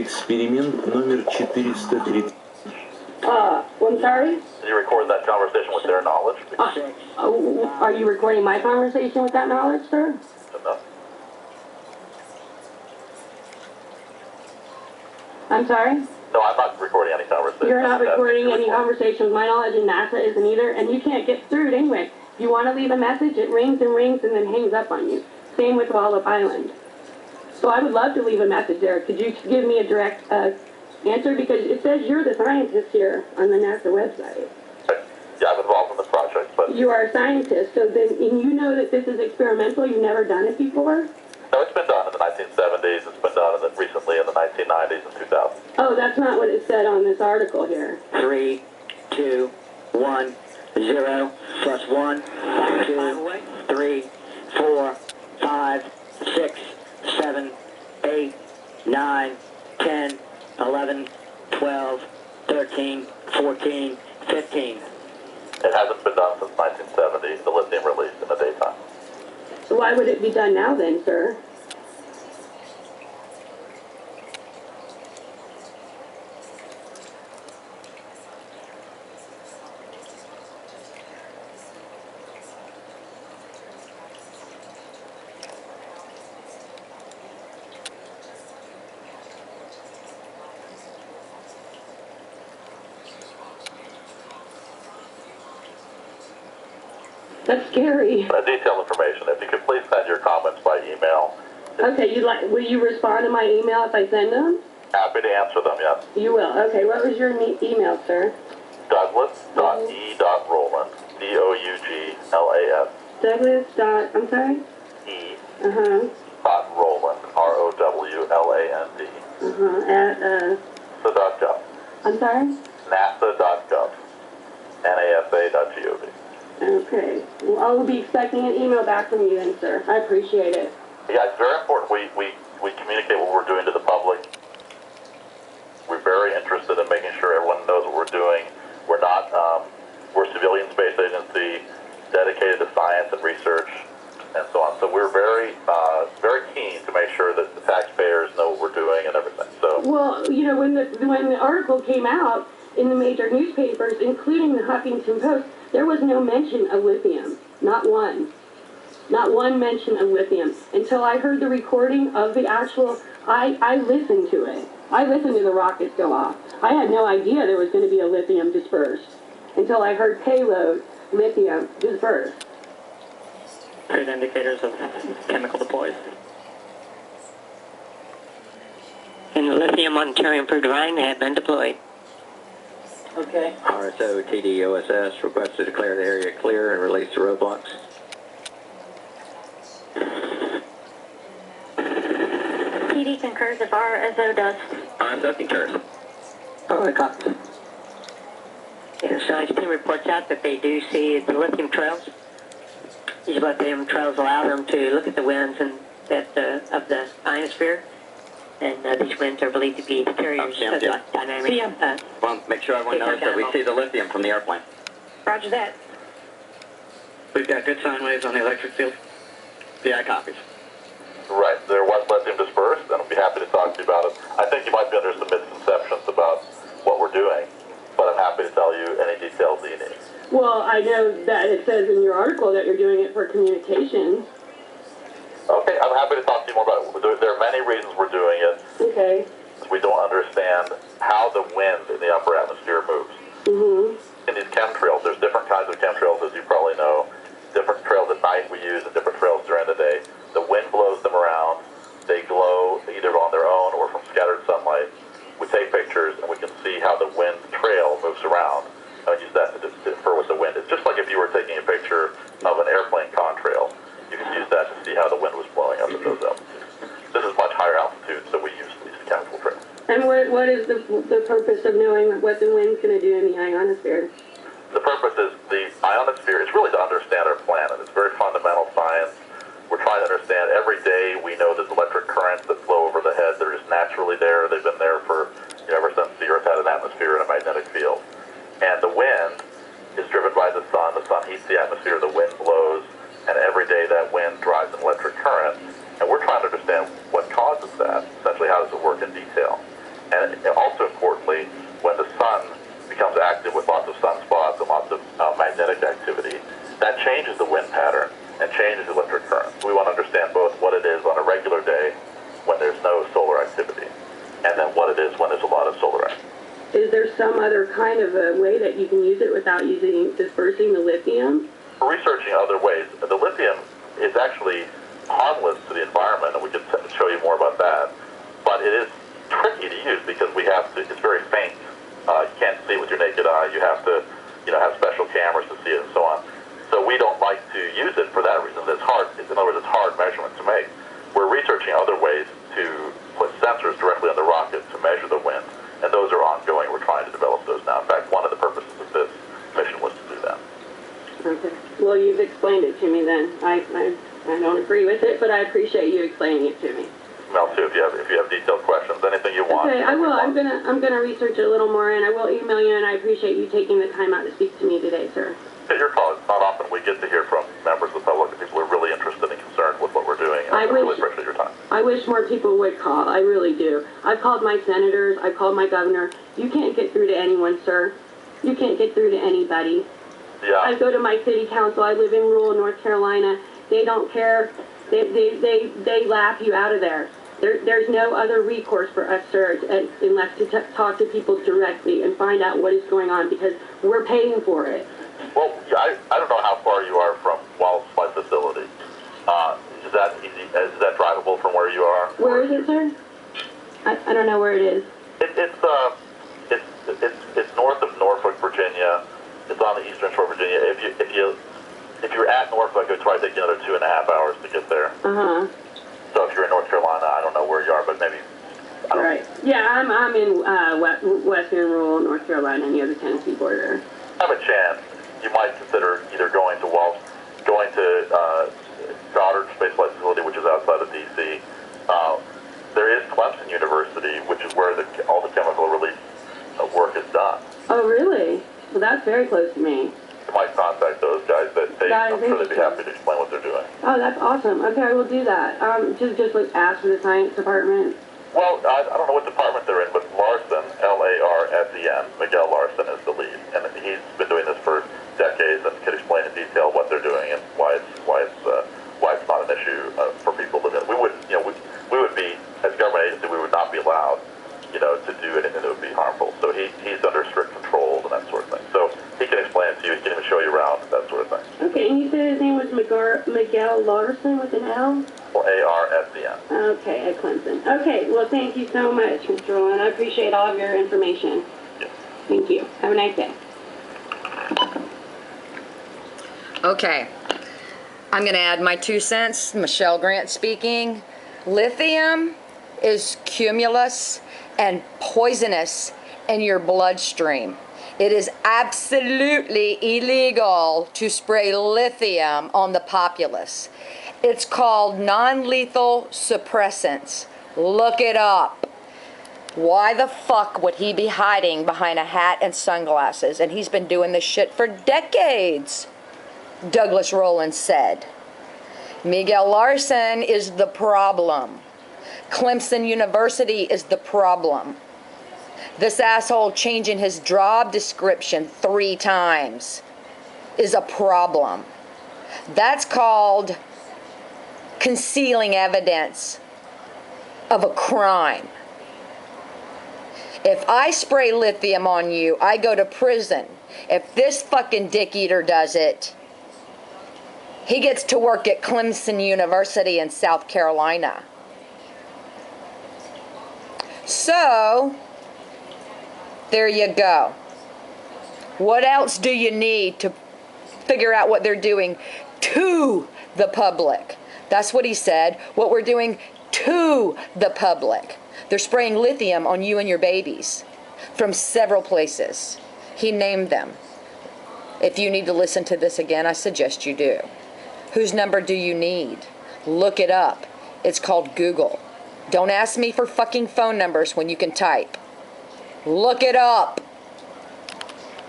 Эксперимент номер 430. I'm sorry? Did you record that conversation with their knowledge? Are you recording my conversation with that knowledge, sir? No. I'm sorry? No, I'm not recording any conversation. You're not recording any conversation with my knowledge, and NASA isn't either, and you can't get through it anyway. If you want to leave a message, it rings and rings and then hangs up on you. Same with Wallop Island. So I would love to leave a message there. Could you give me a direct answer? Because it says you're the scientist here on the NASA website. Yeah, I'm involved in the project, but... You are a scientist, so then, and you know that this is experimental, you've never done it before? No, it's been done in the 1970s, it's been done recently in the 1990s and 2000s. Oh, that's not what it said on this article here. 3, 2, 1, 0, plus 1, 2, 3, 4, 5, 6, 7, 8, 9, 10, 11, 12, 13, 14, 15. It hasn't been done since 1970, the lithium release in the daytime. So why would it be done now then, sir? That's scary. Detailed information. If you could please send your comments by email. Okay, will you respond to my email if I send them? Happy to answer them, yes. You will. Okay, what was your email, sir? Douglas.e.Rowland, D-O-U-G-L-A-S. Douglas. I'm sorry? E. Uh-huh. Rowland, R-O-W-L-A-N-D. At, NASA.gov. I'm sorry? NASA.gov. NASA.gov. Okay. Well, I will be expecting an email back from you then, sir. I appreciate it. Yeah, it's very important we communicate what we're doing to the public. We're very interested in making sure everyone knows what we're doing. We're not, we're a civilian space agency dedicated to science and research and so on. So we're very, very keen to make sure that the taxpayers know what we're doing and everything. So. Well, you know, when the article came out in the major newspapers, including the Huffington Post, there was no mention of lithium. Not one. Not one mention of lithium. Until I heard the recording of the actual, I listened to it. I listened to the rockets go off. I had no idea there was going to be a lithium dispersed until I heard payload, lithium dispersed. Good indicators of chemical deploys. And the lithium on Ontario-improved uranium have been deployed. Okay. RSO TDOSS request to declare the area clear and release the roadblocks. TD concurs if RSO does. RSO concurs. Oh, copy. Yeah, the science team reports out that they do see the lithium trails. These lithium trails allow them to look at the winds and that of the ionosphere. And these winds are believed to be carriers of dynamic. Well, make sure everyone knows that we see the lithium from the airplane. Roger that. We've got good sine waves on the electric field. Yeah, copies. Right, there was lithium dispersed, and I'll be happy to talk to you about it. I think you might be under some misconceptions about what we're doing, but I'm happy to tell you any details that you need. Well, I know that it says in your article that you're doing it for communications. Okay, I'm happy to talk to you more about it. There are many reasons we're doing it. Okay. We don't understand how the wind in the upper atmosphere moves. In these chemtrails, there's different kinds of chemtrails, as you probably know. Different trails at night we use and different trails during the day. The wind blows them around. They glow either on their own or from scattered sunlight. We take pictures and we can see how the wind trail moves around. I use that to infer what the wind is. Just like if you were taking a picture of an airplane contrail, you can use that to see how the wind was blowing up at those altitudes. This is much higher altitude, so we use these chemical trails. And what is the purpose of knowing what the wind's going to do in the ionosphere? The purpose is the ionosphere is really to understand our planet. It's very fundamental science. We're trying to understand every day. We know there's electric currents that flow over the head. They're just naturally there. They've been there for, ever since the Earth had an atmosphere and a magnetic field. And the wind is driven by the sun. The sun heats the atmosphere. The wind blows. And every day that wind drives an electric current. And we're trying to understand what causes that. Essentially, how does it work in detail? some other kind of a way that you can use it without dispersing the lithium? We're researching other ways. The lithium is actually harmless to the environment, and we can show you more about that. But it is tricky to use because it's very faint. You can't see it with your naked eye. You have to, have special cameras to see it and so on. So we don't like to use it for that reason. It's hard. In other words, it's hard measurement to make. We're researching other ways to put sensors directly on the rocket to measure the wind, and those are ongoing. We're trying to develop those now. In fact, one of the purposes of this mission was to do that. Okay. Well, you've explained it to me then. I don't agree with it, but I appreciate you explaining it to me. Mel, too, if you have detailed questions, anything you want. Okay, I will. I'm gonna research it a little more, and I will email you. And I appreciate you taking the time out to speak to me today, sir. Take your call. It's not often we get to hear from members of the public and people who are really interested and concerned with what we're doing. And I really appreciate your time. I wish more people would call. I really do. I've called my senators. I've called my governor. You can't get through to anyone, sir. You can't get through to anybody. Yeah. I go to my city council. I live in rural North Carolina. They don't care. They laugh you out of there. There's no other recourse for us, sir, unless to talk to people directly and find out what is going on, because we're paying for it. Well, yeah, I don't know how far you are from Wild's Flight Facility. Is that easy? Is that drivable from where you are? Where is it, sir? I don't know where it is. It's north of Norfolk, Virginia. It's on the eastern shore of Virginia. If you're at Norfolk, it would probably take you another 2.5 hours to get there. So if you're in North Carolina, I don't know where you are, but maybe. Right. Yeah, I'm in western rural North Carolina near the Tennessee border. Have a chance. You might consider either going to Goddard Space Flight Facility, which is outside of D.C. There is Clemson University, which is where all the chemical release work is done. Oh, really? Well, that's very close to me. You might contact those guys. I'm sure they'd be happy to explain what they're doing. Oh, that's awesome. Okay, I will do that. Just like ask for the science department. Well, I don't know what department they're in, but Larsen, L-A-R-S-E-N, Miguel Larsen is the lead, and he's been doing this for decades and can explain in detail what they're doing and why it's not an issue for people living. We would be, as a government agency, we would not be allowed, to do anything that would be harmful. So he's under strict controls and that sort of thing. So he can explain it to you. He can even show you around, that sort of thing. Okay, and you said his name was Miguel Larsen with an L? Well, A-R-S-E-N. Okay, at Clemson. Okay, well, thank you so much, Mr. Rowland. I appreciate all of your information. Yes. Thank you. Have a nice day. Okay, I'm going to add my 2 cents. Michelle Grant speaking. Lithium is cumulus and poisonous in your bloodstream. It is absolutely illegal to spray lithium on the populace. It's called non-lethal suppressants. Look it up. Why the fuck would he be hiding behind a hat and sunglasses? And he's been doing this shit for decades, Douglas Rowland said. Miguel Larsen is the problem. Clemson University is the problem. This asshole changing his job description 3 times is a problem. That's called concealing evidence of a crime. If I spray lithium on you, I go to prison. If this fucking dick eater does it, he gets to work at Clemson University in South Carolina. So, there you go. What else do you need to figure out what they're doing to the public? That's what he said. What we're doing to the public. They're spraying lithium on you and your babies from several places. He named them. If you need to listen to this again, I suggest you do. Whose number do you need? Look it up. It's called Google. Don't ask me for fucking phone numbers when you can type. Look it up.